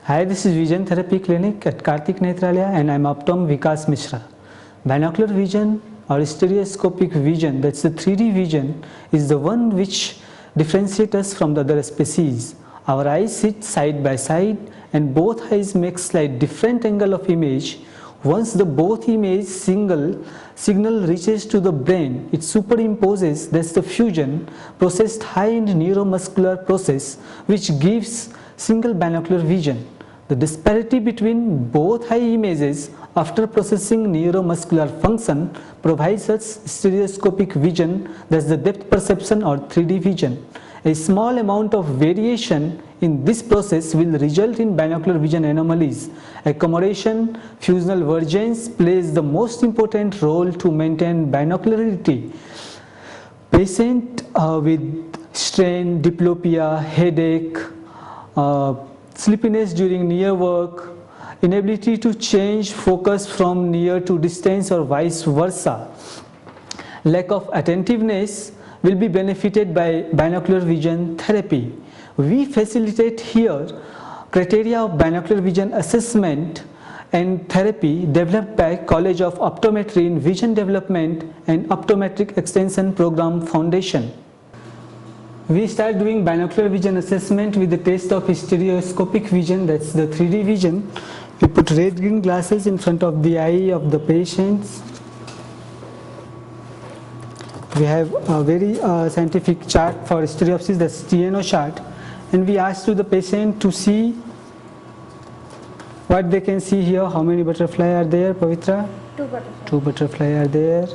Hi, this is Vision Therapy Clinic at Karthik Netralaya and I'm Optom Vikas Mishra. Binocular vision or stereoscopic vision, that's the 3D vision, is the one which differentiates us from the other species. Our eyes sit side by side and both eyes make slight different angle of image. Once the both image signal reaches to the brain, it superimposes, that's the fusion, processed high-end neuromuscular process which gives single binocular vision. The disparity between both eye images after processing neuromuscular function provides us stereoscopic vision, that's the depth perception or 3D vision. A small amount of variation in this process will result in binocular vision anomalies. Accommodation, fusional vergence plays the most important role to maintain binocularity. Patient with strain, diplopia, headache, sleepiness during near work, inability to change focus from near to distance or vice versa, lack of attentiveness will be benefited by binocular vision therapy. We facilitate here criteria of binocular vision assessment and therapy developed by College of Optometry in Vision Development and Optometric Extension Program Foundation. We start doing binocular vision assessment with the test of stereoscopic vision, that's the 3D vision. We put red-green glasses in front of the eye of the patients. We have a very scientific chart for stereopsis, that's TNO chart, and we ask to the patient to see what they can see here. How many butterflies are there, Pavitra? 2 butterflies. 2 butterflies are there.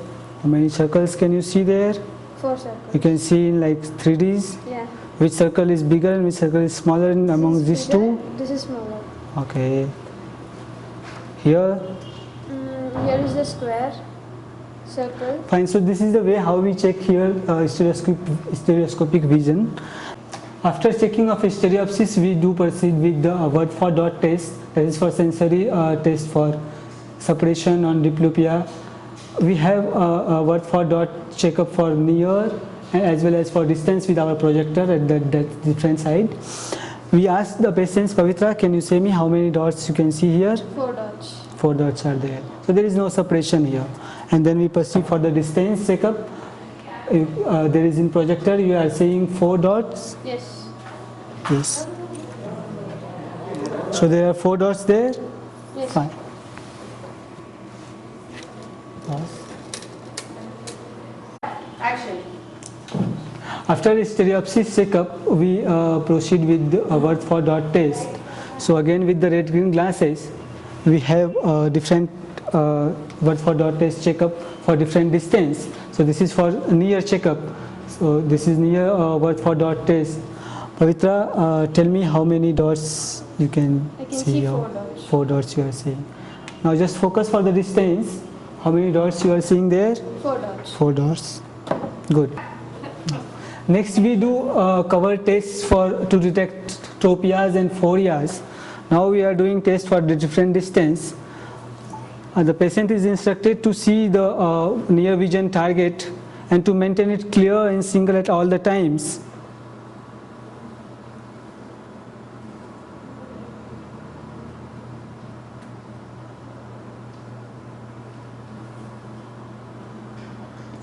How many circles can you see there? 4 circles. You can see in like 3Ds. Yeah. Which circle is bigger and which circle is smaller among these two? This is smaller. Okay. Here? Here is the square circle. Fine. So this is the way how we check here stereoscopic vision. After checking of stereopsis, we do proceed with the word for dot test. That is for sensory test for suppression on diplopia. We have a word for dot checkup for near as well as for distance with our projector at that different side. We ask the patients, Pavitra, can you say me how many dots you can see here? 4 dots. 4 dots are there. So there is no suppression here. And then we proceed for the distance checkup. If there is in projector, you are seeing 4 dots? Yes. Yes. So there are 4 dots there? Yes. Fine. Pause. Action. After stereopsis checkup, we proceed with the word for dot test. So again with the red-green glasses, we have different word for dot test checkup for different distance. So this is for near checkup. So this is near word for dot test. Pavitra, tell me how many dots you can I can see see here. 4 dots. 4 dots you are seeing. Now just focus for the distance. How many dots you are seeing there? 4 dots. 4 dots. Good. Next we do cover tests to detect tropias and phorias. Now we are doing tests for the different distance. The patient is instructed to see the near vision target and to maintain it clear and single at all the times.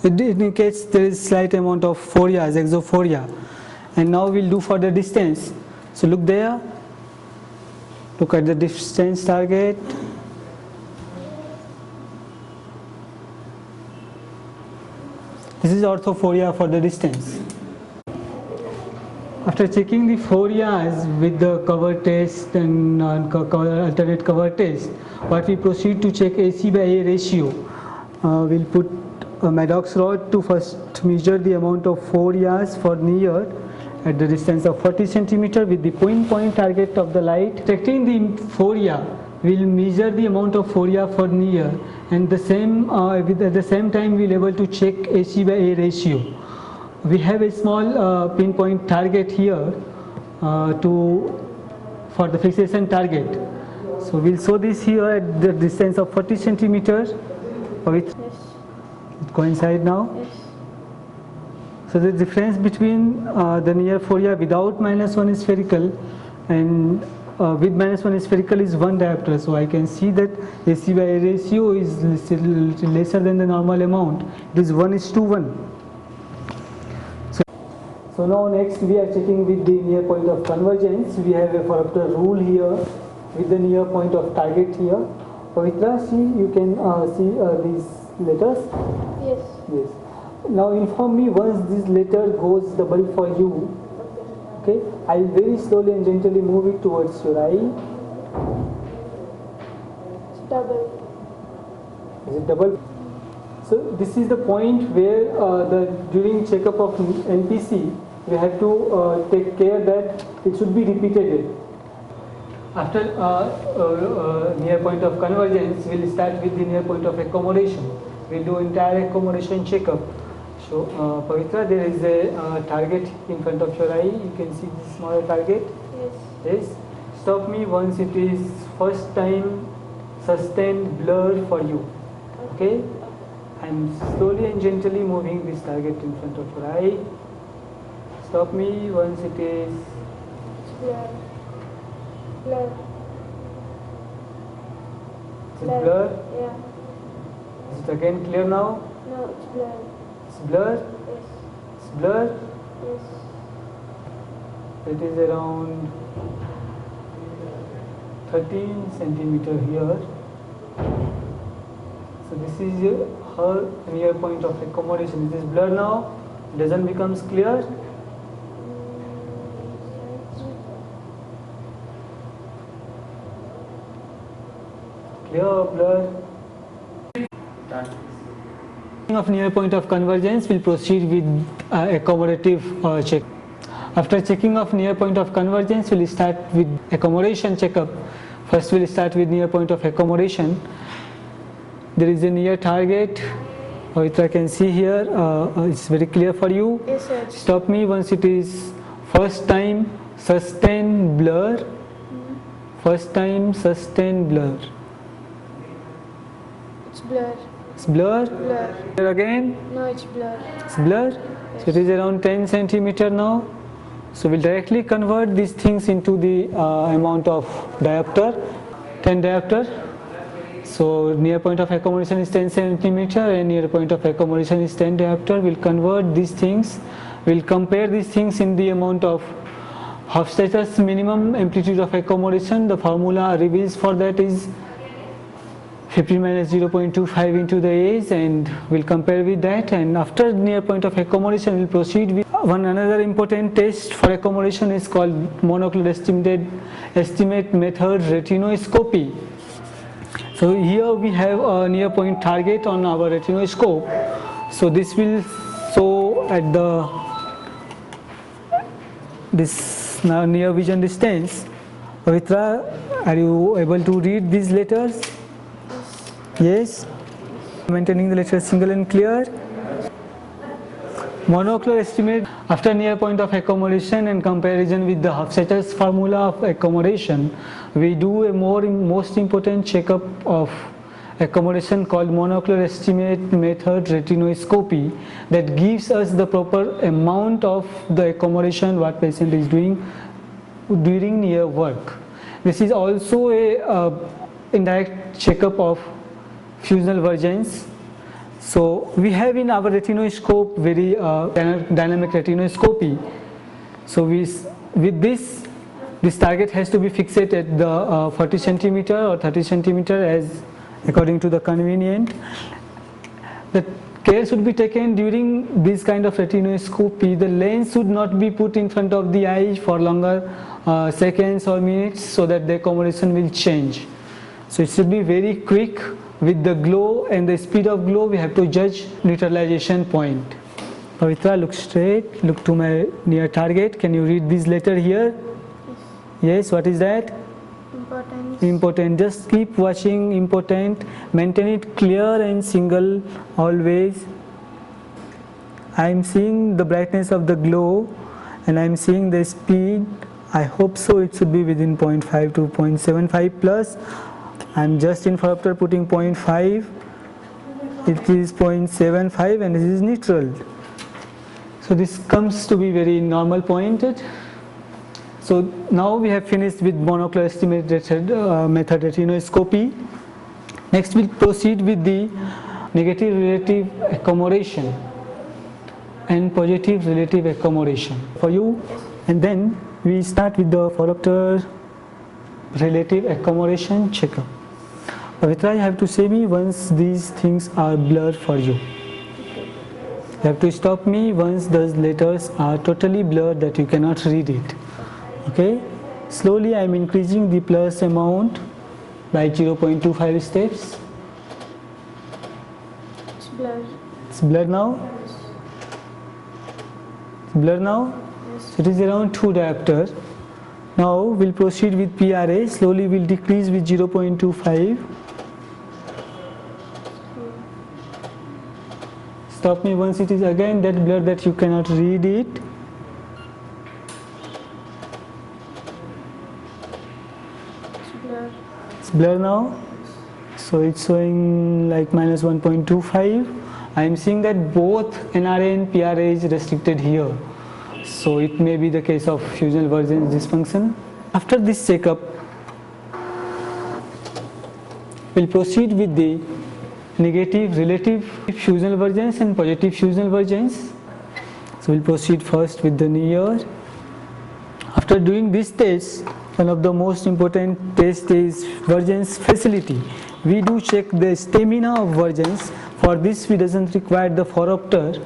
It indicates there is slight amount of phorias, exophoria. And now we'll do for the distance. So look there. Look at the distance target. This is orthophoria for the distance. After checking the phorias with the cover test and alternate cover test, what we proceed to check AC by A ratio. We'll put a Maddox rod to first measure the amount of phorias for near at the distance of 40 cm with the point target of the light. Detecting the phoria, we'll measure the amount of phoria for near, and at the same time we'll able to check AC by A ratio. We have a small pinpoint target here for the fixation target. So we'll show this here at the distance of 40 centimeters. Yes. It coincide now? Yes. So the difference between the near phoria without -1 spherical and with -1 spherical is 1 diopter, so I can see that AC by ratio is lesser than the normal amount. It is 1:1. So now next we are checking with the near point of convergence. We have a phoropter rule here with the near point of target here. Pavitra, see, you can see these letters. Yes. Yes. Now inform me once this letter goes double for you. Okay. I'll very slowly and gently move it towards your eye. It's double. Is it double? So this is the point where during checkup of NPC we have to take care that it should be repeated. After near point of convergence, we'll start with the near point of accommodation. We'll do entire accommodation checkup. So Pavitra, there is a target in front of your eye. You can see this smaller target. Yes. Yes. Stop me once it is first time sustained blur for you. Okay. I'm slowly and gently moving this target in front of your eye. Stop me once it is. It's blur. Blur. Is it blur? Yeah. Is it again clear now? No, it's blur. It's blur. Yes. It's blur. Yes. It is around 13 centimeter here. So this is her near point of accommodation. It is blur now. Doesn't becomes clear. Clear or blur? Of near point of convergence, we'll proceed with accommodative check. After checking of near point of convergence, we'll start with accommodation checkup. First, we'll start with near point of accommodation. There is a near target, which I can see here. It's very clear for you. Yes, sir. Stop me once it is first time sustained blur. First time sustained blur. It's blur. It's blur. Blur. Here again. No, it's blur. It's blur. So it is around 10 centimeter now. So we'll directly convert these things into the amount of diopter, 10 diopter. So near point of accommodation is 10 centimeter and near point of accommodation is 10 diopter. We'll convert these things. We'll compare these things in the amount of Hofstadter's minimum amplitude of accommodation. The formula reveals for that is 15 minus 0.25 into the age, and we'll compare with that. And after near point of accommodation, we'll proceed with another important test for accommodation is called monocular estimate method retinoscopy. So here we have a near point target on our retinoscope. So this will show at this near vision distance. Pavitra, are you able to read these letters? Yes. Maintaining the letters single and clear. Monocular estimate after near point of accommodation and comparison with the Hofstadter's formula of accommodation, we do a most important checkup of accommodation called monocular estimate method retinoscopy that gives us the proper amount of the accommodation what patient is doing during near work. This is also a indirect checkup of fusional vergence. So we have in our retinoscope very dynamic retinoscopy. So with this target has to be fixated at the 40 centimeter or 30 centimeter as according to the convenient. The care should be taken during this kind of retinoscopy. The lens should not be put in front of the eye for longer seconds or minutes so that the accommodation will change. So it should be very quick. With the glow and the speed of glow, we have to judge neutralization point. Pavitra, look straight, look to my near target. Can you read this letter here? Yes, what is that? Important. Important. Just keep watching important. Maintain it clear and single always. I am seeing the brightness of the glow and I am seeing the speed. I hope so it should be within 0.5 to 0.75 plus. I'm just in phoropter putting 0.5, it is 0.75 and this is neutral. So this comes to be very normal pointed. So now we have finished with monocular estimated method retinoscopy. Next we'll proceed with the negative relative accommodation and positive relative accommodation for you, and then we start with the phoropter relative accommodation checkup. Pavitra, you have to say me once these things are blurred for you. You have to stop me once those letters are totally blurred that you cannot read it. Okay? Slowly I am increasing the plus amount by 0.25 steps. It's blurred. It's blurred now? Yes. It's blurred now? Yes. So it is around 2 diopter. Now we'll proceed with PRA. Slowly we'll decrease with 0.25. Stop me once it is again that blur that you cannot read it. It's blurred. It's blur now. So it's showing like minus 1.25. I am seeing that both NRA and PRA is restricted here. So it may be the case of fusional vergence dysfunction. After this checkup, we'll proceed with the negative relative fusional vergence and positive fusional vergence. So we'll proceed first with the knee ear. After doing this test, one of the most important tests is vergence facility. We do check the stamina of vergence. For this we doesn't require the phoropter.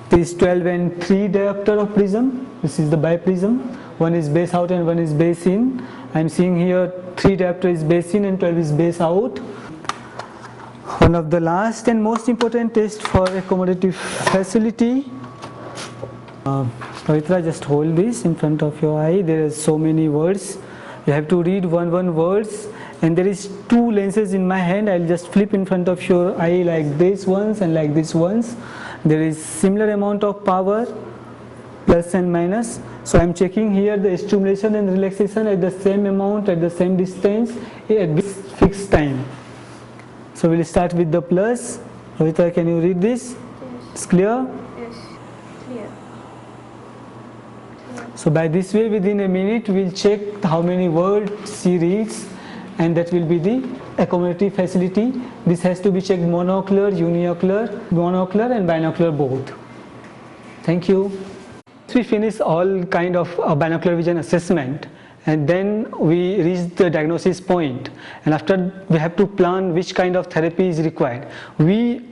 This 12 and 3 diopter of prism. This is the biprism. One is base out and one is base in. I am seeing here 3 diopter is base in and 12 is base out. One of the last and most important tests for accommodative facility. Pavitra, just hold this in front of your eye. There are so many words. You have to read one words, and there is 2 lenses in my hand. I'll just flip in front of your eye like this once and like this once. There is similar amount of power, plus and minus. So I'm checking here the stimulation and relaxation at the same amount, at the same distance, at this fixed time. So we'll start with the plus. Pavitra, can you read this? Yes. It's clear? Yes. Clear. So by this way, within a minute, we'll check how many words she reads, and that will be the accommodative facility. This has to be checked monocular, monocular and binocular both. Thank you. We finish all kind of binocular vision assessment, and then we reach the diagnosis point, and after we have to plan which kind of therapy is required. We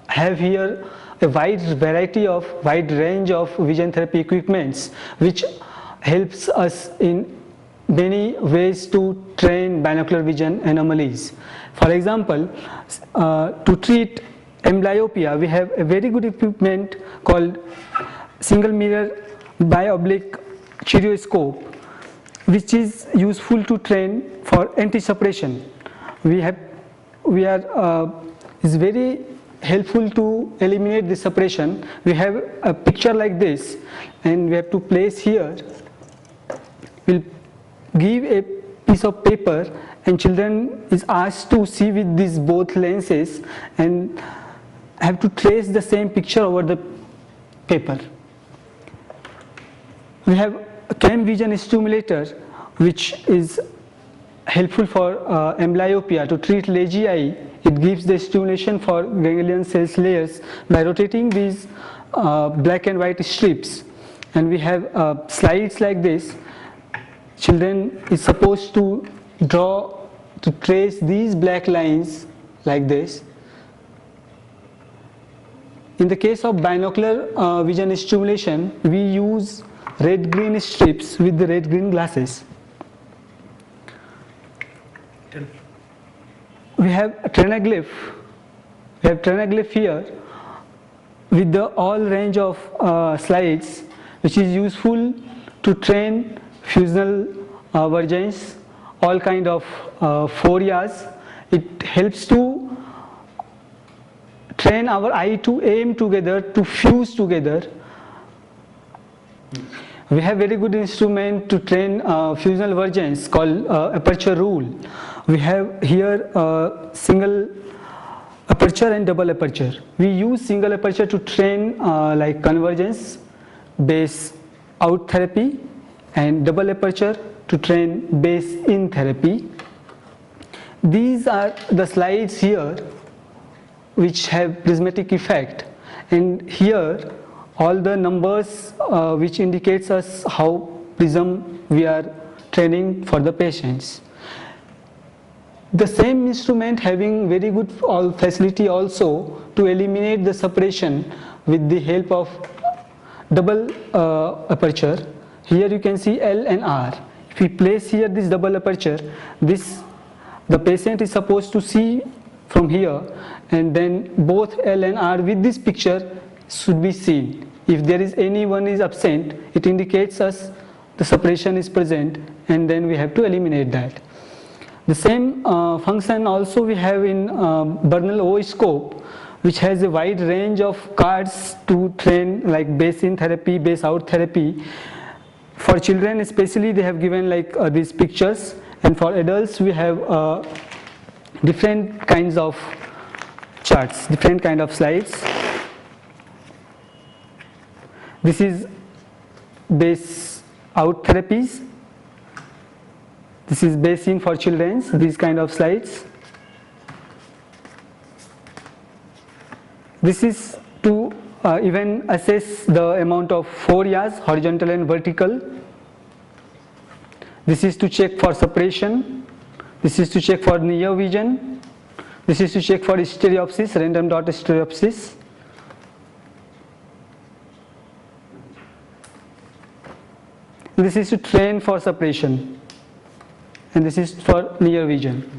have here a wide range of vision therapy equipments which helps us in many ways to train binocular vision anomalies. For example, to treat amblyopia, we have a very good equipment called single mirror bi-oblique stereoscope, which is useful to train for anti-suppression. Is very helpful to eliminate the suppression. We have a picture like this, and we have to place here. We'll give a piece of paper, and children is asked to see with these both lenses and have to trace the same picture over the paper. We have a cam vision stimulator, which is helpful for amblyopia. To treat lazy eye, it gives the stimulation for ganglion cells layers by rotating these black and white strips. And we have slides like this. Children is supposed to trace these black lines like this. In the case of binocular vision stimulation, we use red-green strips with the red-green glasses. We have tranaglyph. We have tranaglyph here with the all range of slides, which is useful to train fusional vergence, all kind of phorias. It helps to train our eye to aim together, to fuse together. We have very good instrument to train fusional vergence called aperture rule. We have here single aperture and double aperture. We use single aperture to train like convergence, base out therapy, and double aperture to train base in therapy. These are the slides here which have prismatic effect, and here all the numbers which indicates us how prism we are training for the patients. The same instrument having very good facility also to eliminate the separation with the help of double aperture. Here you can see L and R. If we place here this double aperture, the patient is supposed to see from here, and then both L and R with this picture should be seen. If there is any one is absent, it indicates us the separation is present, and then we have to eliminate that. The same function also we have in Bernal O scope, which has a wide range of cards to train like base in therapy, base out therapy. For children especially they have given like these pictures, and for adults we have different kinds of charts, different kind of slides. This is base out therapies. This is base in for children, these kind of slides. This is to even assess the amount of phorias, horizontal and vertical. This is to check for separation. This is to check for near vision. This is to check for stereopsis, random dot stereopsis. This is to train for separation, and this is for near vision.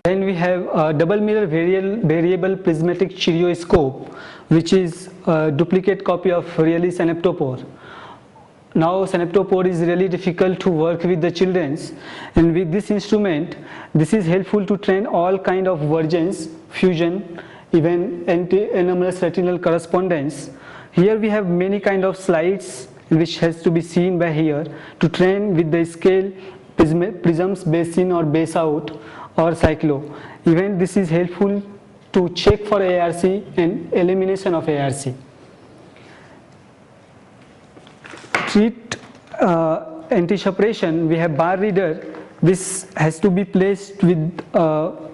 Then we have a double mirror variable prismatic stereoscope, which is a duplicate copy of really synaptopore. Now synaptopore is really difficult to work with the children's, and with this instrument this is helpful to train all kind of vergence, fusion, even anti-anomalous retinal correspondence. Here we have many kind of slides which has to be seen by here to train with the scale prisms base in or base out or cyclo. Even this is helpful to check for ARC and elimination of ARC. Treat anti-separation, we have bar reader. This has to be placed with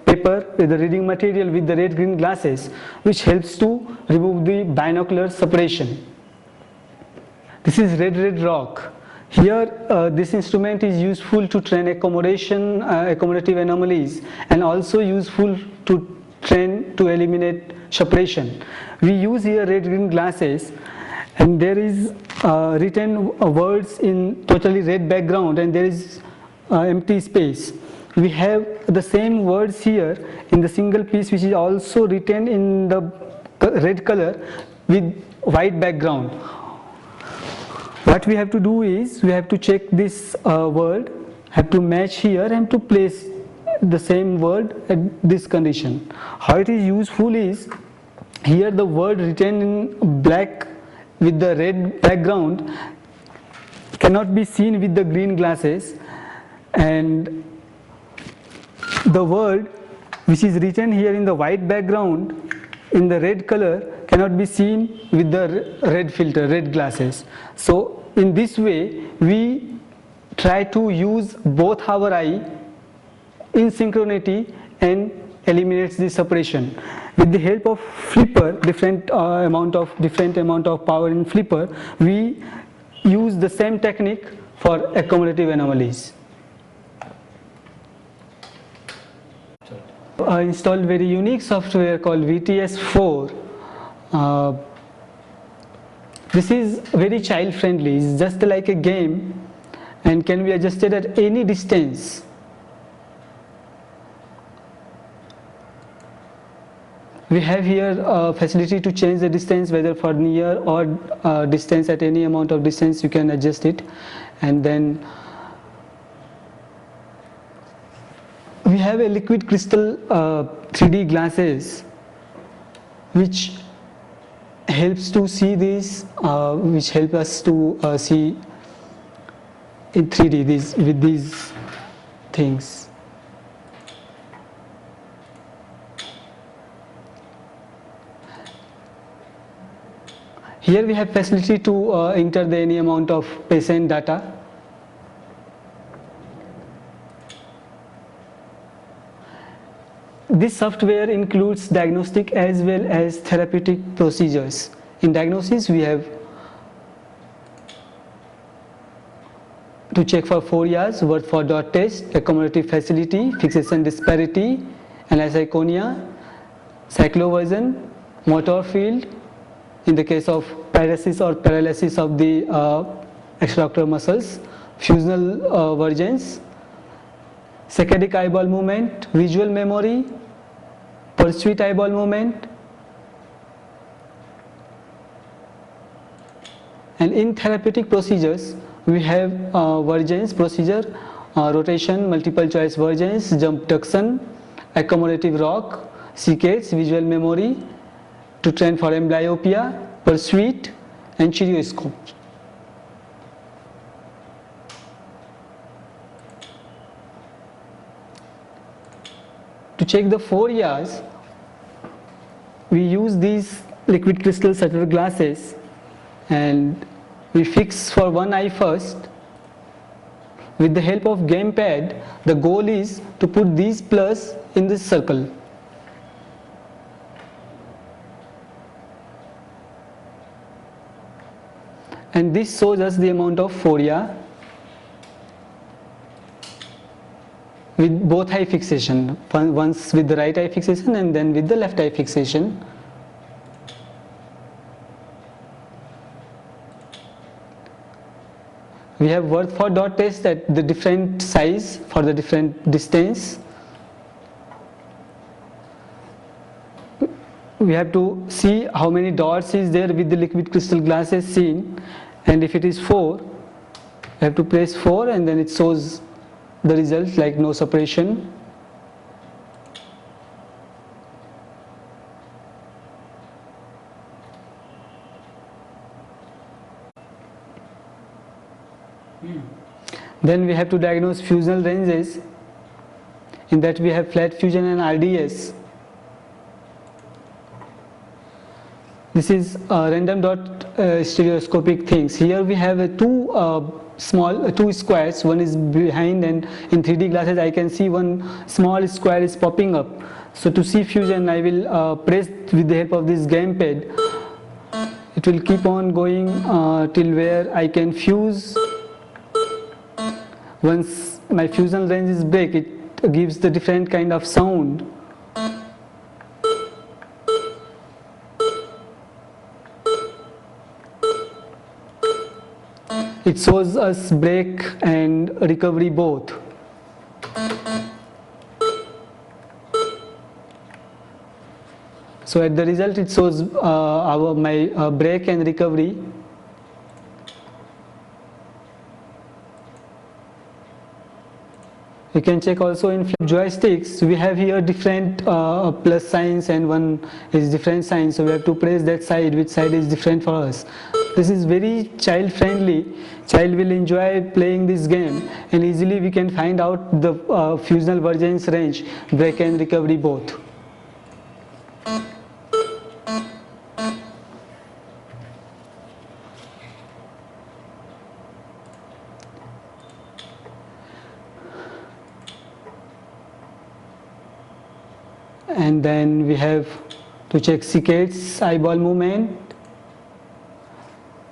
paper, with the reading material, with the red-green glasses, which helps to remove the binocular separation. This is red rock. Here this instrument is useful to train accommodation, accommodative anomalies, and also useful to train to eliminate separation. We use here red-green glasses, and there is written words in totally red background, and there is empty space. We have the same words here in the single piece, which is also written in the red color with white background. What we have to do is we have to check this word, have to match here and to place the same word at this condition. How it is useful is here the word written in black with the red background cannot be seen with the green glasses, and the word which is written here in the white background in the red color cannot be seen with the red filter, red glasses. So in this way we try to use both our eye in synchronity and eliminates the separation. With the help of flipper, different amount of power in flipper, we use the same technique for accommodative anomalies. I installed very unique software called VTS4. This is very child friendly, it's just like a game and can be adjusted at any distance. We have here a facility to change the distance, whether for near or distance, at any amount of distance you can adjust it. And then we have a liquid crystal 3D glasses which helps to see these, which help us to see in 3D with these things. Here we have facility to enter any amount of patient data. This software includes diagnostic as well as therapeutic procedures. In diagnosis, we have to check for 4 years, word for dot test, accommodative facility, fixation disparity, anisoconia, cycloversion, motor field, in the case of paresis or paralysis of the extraocular muscles, fusional vergence, saccadic eyeball movement, visual memory, pursuit eyeball movement. And in therapeutic procedures, we have vergence procedure, rotation, multiple choice vergence, jump duction, accommodative rock, CKs, visual memory, to train for amblyopia, pursuit, and stereoscope. To check the 4 years, we use these liquid crystal shutter glasses and we fix for one eye first. With the help of gamepad, the goal is to put these plus in this circle. And this shows us the amount of phoria with both eye fixation, once with the right eye fixation and then with the left eye fixation. We have word for dot test at the different size for the different distance. We have to see how many dots is there with the liquid crystal glasses seen, and if it is 4, we have to press 4 and then it shows the result like no separation. Then we have to diagnose fusional ranges. In that we have flat fusion and RDS. This is random dot stereoscopic things. Here we have two squares, one is behind, and in 3D glasses I can see one small square is popping up. So to see fusion, I will press with the help of this gamepad. It will keep on going till where I can fuse. Once my fusion range is break, it gives the different kind of sound. It shows us break and recovery both. So at the result it shows my break and recovery. You can check also in flip joysticks. We have here different plus signs and one is different sign. So we have to press that side, which side is different for us. This is very child friendly. Child will enjoy playing this game, and easily we can find out the fusional vergence range, break and recovery both. And then we have to check Saccades eyeball movement,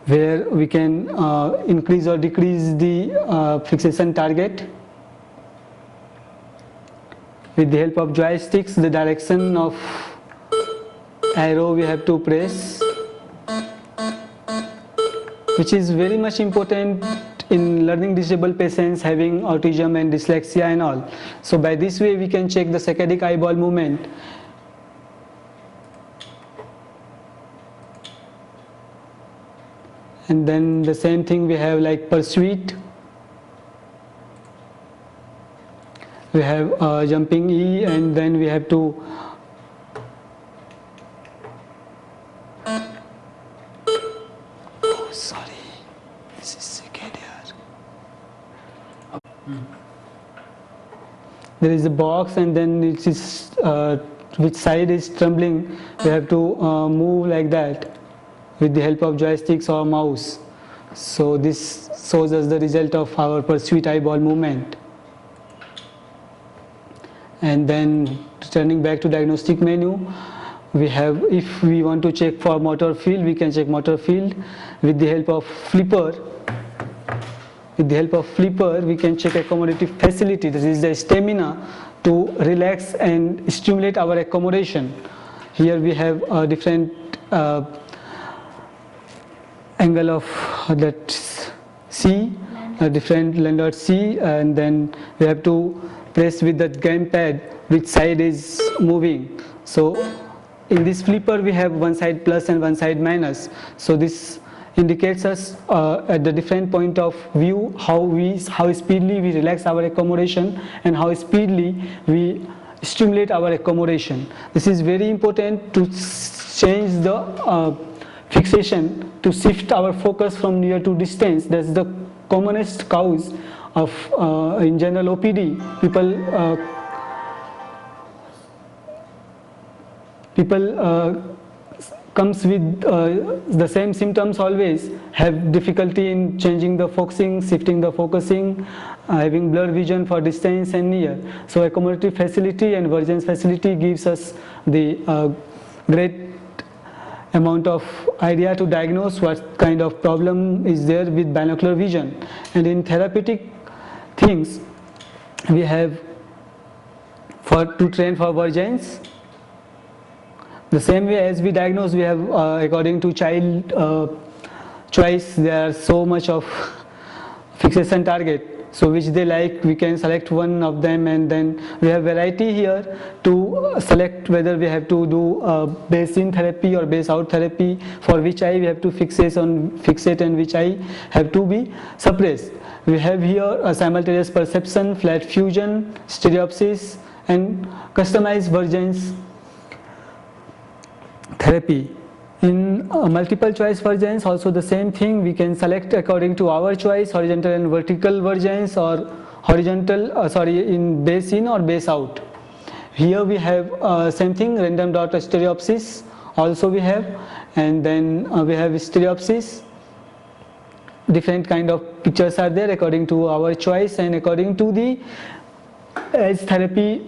where we can increase or decrease the fixation target. With the help of joysticks, the direction of arrow we have to press, which is very much important in learning disabled patients having autism and dyslexia and all. So by this way we can check the saccadic eyeball movement. And then the same thing we have like pursuit. We have jumping E, and then we have to this is saccadic. There is a box, and then it is which side is trembling. We have to move like that. with the help of joysticks or mouse. So this shows us the result of our pursuit eyeball movement. And then returning back to diagnostic menu, we have, if we want to check for motor field, we can check motor field with the help of flipper. With the help of flipper, we can check accommodative facility, that is the stamina to relax and stimulate our accommodation. Here we have a different angle of that C, a different landlord C, and then we have to press with the gamepad which side is moving. So in this flipper we have one side plus and one side minus. So this indicates us at the different point of view how speedily we relax our accommodation and how speedily we stimulate our accommodation. This is very important to change the fixation, to shift our focus from near to distance. That's the commonest cause of in general OPD. People comes with the same symptoms always, have difficulty in changing the focusing, shifting the focusing, having blurred vision for distance and near. So accommodative facility and vergence facility gives us the great amount of idea to diagnose what kind of problem is there with binocular vision. And in therapeutic things, we have to train for vergence. The same way as we diagnose, we have according to child choice, there are so much of fixation target. So which they like, we can select one of them, and then we have variety here to select whether we have to do base in therapy or base out therapy, for which eye we have to fixate and which eye have to be suppressed. We have here a simultaneous perception, flat fusion, stereopsis, and customized vergence therapy. In multiple choice vergence, also the same thing, we can select according to our choice, horizontal and vertical vergence, or horizontal, in base in or base out. Here we have same thing, random dot stereopsis also we have, and then we have stereopsis. Different kind of pictures are there according to our choice and according to the, as therapy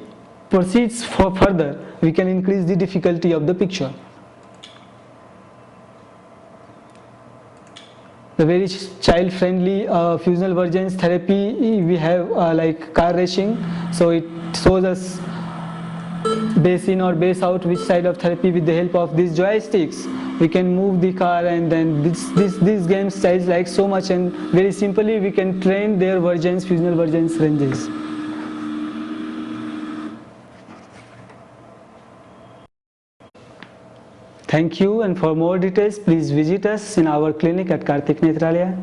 proceeds further, we can increase the difficulty of the picture. The very child-friendly fusional vergence therapy, we have like car racing, so it shows us base in or base out which side of therapy. With the help of these joysticks, we can move the car, and then these game styles like so much, and very simply we can train their vergence, fusional vergence ranges. Thank you, and for more details please visit us in our clinic at Karthik Netralaya.